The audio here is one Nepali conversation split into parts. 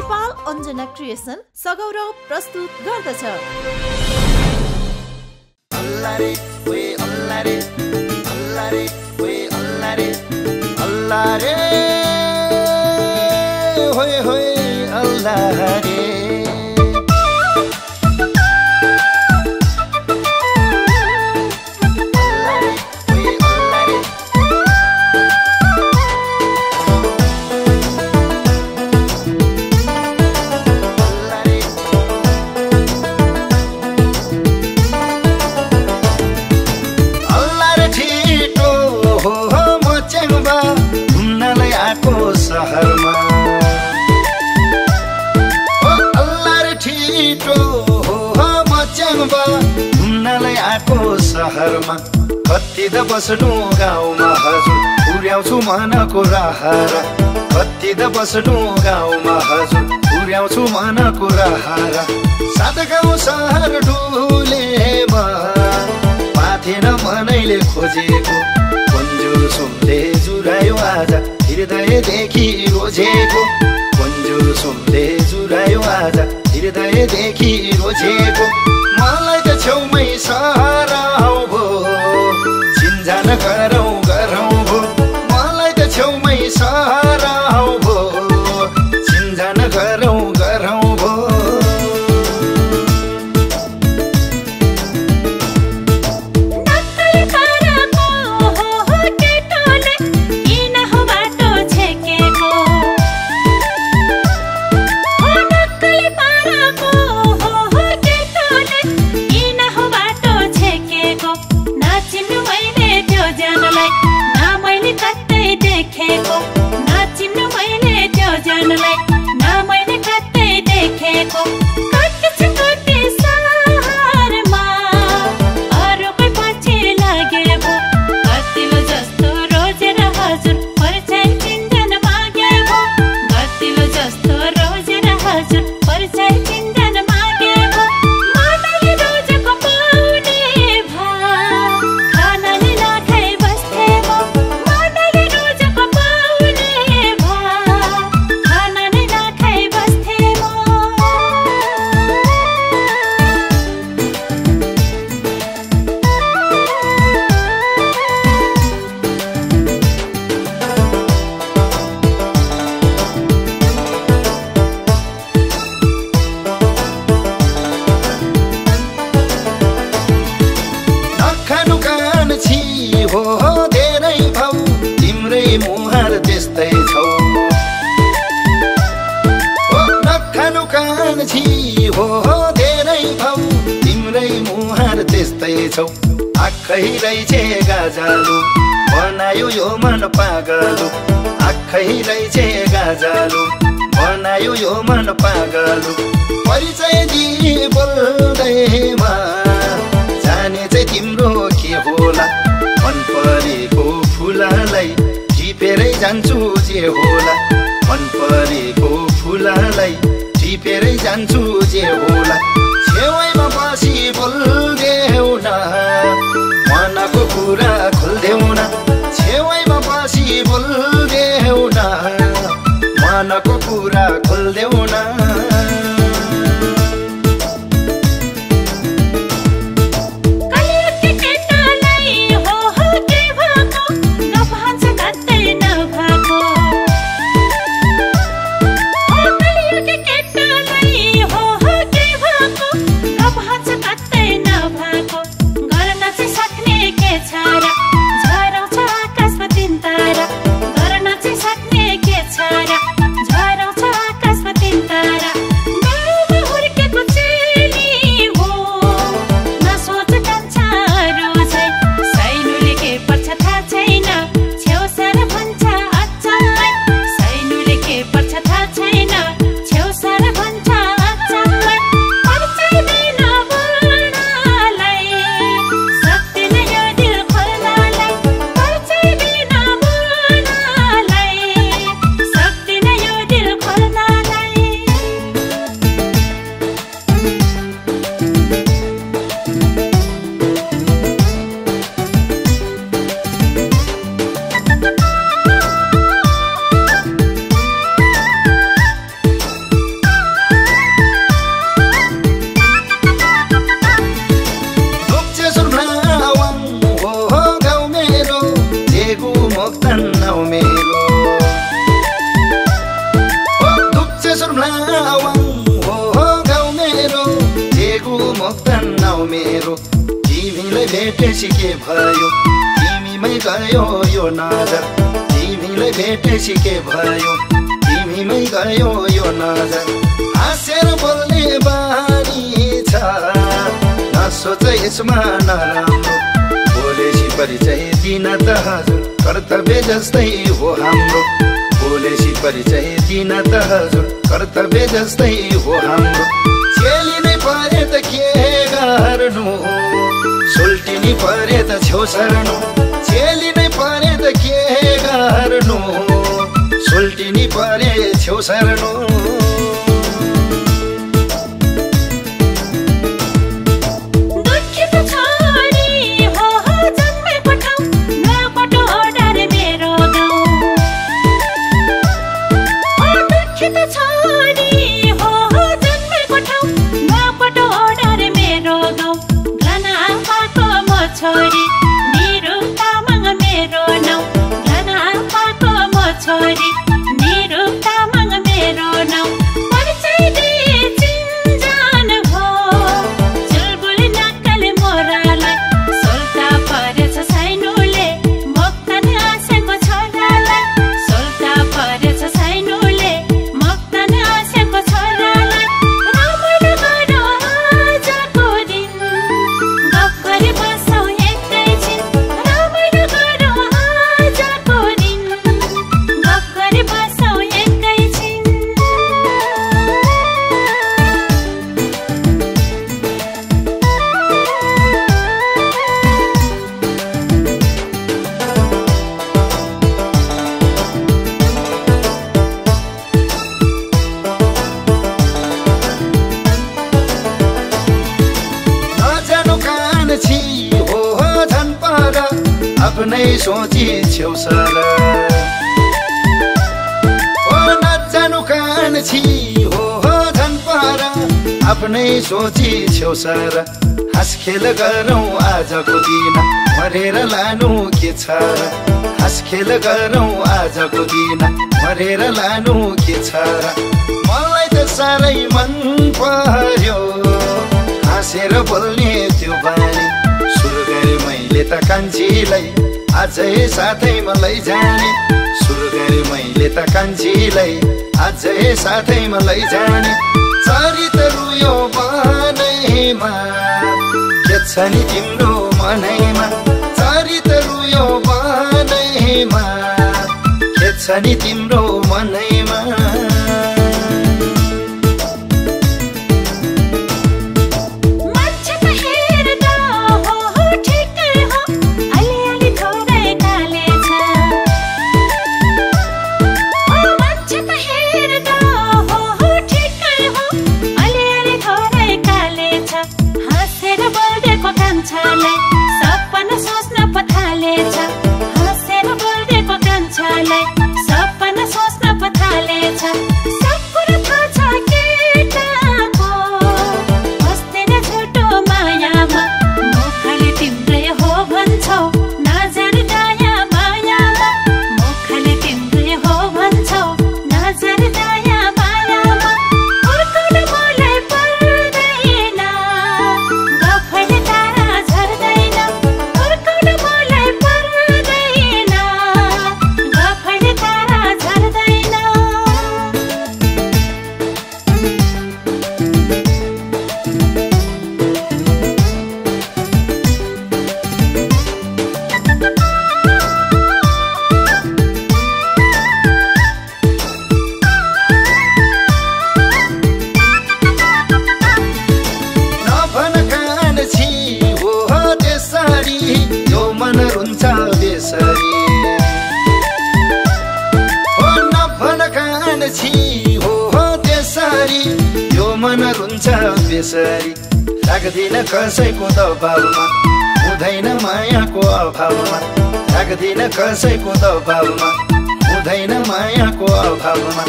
नेपाल अञ्जना क्रिएसन सगौरव प्रस्तुत गर्दछ। अल्लारे ओए अल्लारे अल्लारे ओए अल्लारे अल्लारे होए होए अल्लारे शहरमा अल्लाह ठिटो मच्याङबा घुम्नलाई आएको शहरमा कति त बस्नु गाउँमा हजुर पुर्याउँछु मनको राहरा कति त बस्नु गाउँमा हजुर पुर्याउँछु मनको राहरा सात गाउँ सहर डुलेमा पाथेन मनैले खोजेको कन्जुर सुनले जुरायो आज हृदयदेखि रोजेको कन्जुर सुनले जुरायो आज हृदयदेखि रोजेको मलाई त छेउमै सराउ भो चिन्जान गरौँ गरौँ भो मलाई त छेउमै सराउ भो चिन्जान गरौँ गरौँ भो आँखै रहेछे गाजालु बनायो यो मन पागलु आँखै रहेछे गाजालु बनायो यो मन पागलु परिचय दिए बोल्दैमा जाने चाहिँ तिम्रो के होला मन परेको फुललाई टिपेरै जान्छु जे होला मन परेको फुललाई टिपेरै जान्छु जे होला छेउमा बसी बोल्देऊ न मनको कुरा खोल्देऊ न छेउमा बसी बोल्देऊ न मनको कुरा खोल्देऊ न झराउँछ आकाशमा तिन मोक्तन नाउ मेरो दुख्छ सुर्लावाङ हो गाउँ मेरो दिएको मोक्तन नाउ मेरो तिमीलाई भेटेपछि के भयो तिमीमै गयो यो नजर तिमीलाई भेटेपछि के भयो तिमीमै गयो यो नजर हाँसेर बोल्ने बानी छ नसोच यसमा नराम्रो बोलेसी परिचय दिन त हजुर कर्तव्य जस्तै हो हाम्रो बोलेसी परिचय दिन त हजुर कर्तव्य जस्तै हो हाम्रो चेली नै परे त के गर्नु सुल्टिनी परे त छेउ सर्नु चेली नै परे त के गर्नु सुल्टिनी परे छेउ सर्नु आफ्नै सोची छेउ सर ओ नजानु कान छि हो धन पर आफ्नै सोची छेउ सर हाँस खेल गरौँ आजको दिन मरेर लानु के छ हाँस खेल गरौँ आजको दिन मरेर लानु के छ मलाई त साह्रै मन पर्यो हाँसेर बोल्ने त्यो बानी सुरु गरे मैले त कान्छीलाई अझै साथैमा लैजाने सुरु गरे मैले त कान्छीलाई अझै साथैमा लैजाने चरित्र रुयो बनैमा के छ नि तिम्रो मनैमा चरित्र रुयो बनैमा के छ नि तिम्रो मनैमा सपना सोच्न पथालेछ हाँसेर बोल्देको कान्छालाई सपना सोच्न पथालेछ सब कुरा थाहा छ केटाको बस्दैन झुटो मायामा मुखले तिम्रै हो भन्छौ नजर दया मायामा मुखले तिम्रै हो भन्छौ नजर दया मायामा फर्काउन मलाई पर्दैन गफले तारा झर्दैन फर्काउन मलाई पर्दैन गफले तारा झर्दैन नभन कान छि हो त्यसरी यो मन रुन्छ बेसरी हो नभन कान छि हो त्यसरी यो मन रुन्छ बेसरी लाग्दिन कसैको दबाउमा हुँदैन मायाको अभावमा लाग्दिन कसैको दबाउमा हुँदैन मायाको अभावमा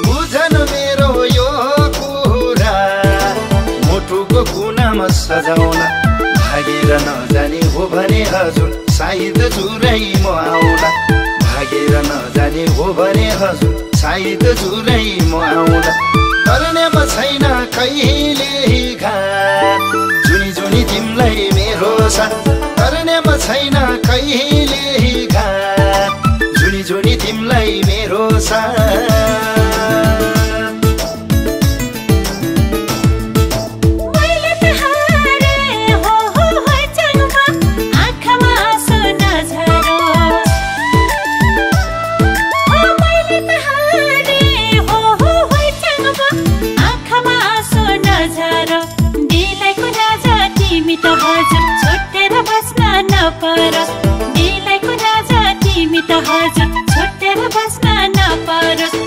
बुझन मेरो यो कुरा मुटुको कुनामा सजाउन भागेर नजाने हो भने हजुर सायद जुरै म आउला जाने हो भने हजुर सायद जुरै म आउँला गर्नेमा छैन कहिले घात जुनी जुनी तिमीलाई मेरो साथ गर्नेमा छैन कहिले घात जुनी जुनी तिमीलाई मेरो साथ छुट्टेर बस्न नपर दिलैको राजा तिमी त हजुर छुट्टेर बस्न नपर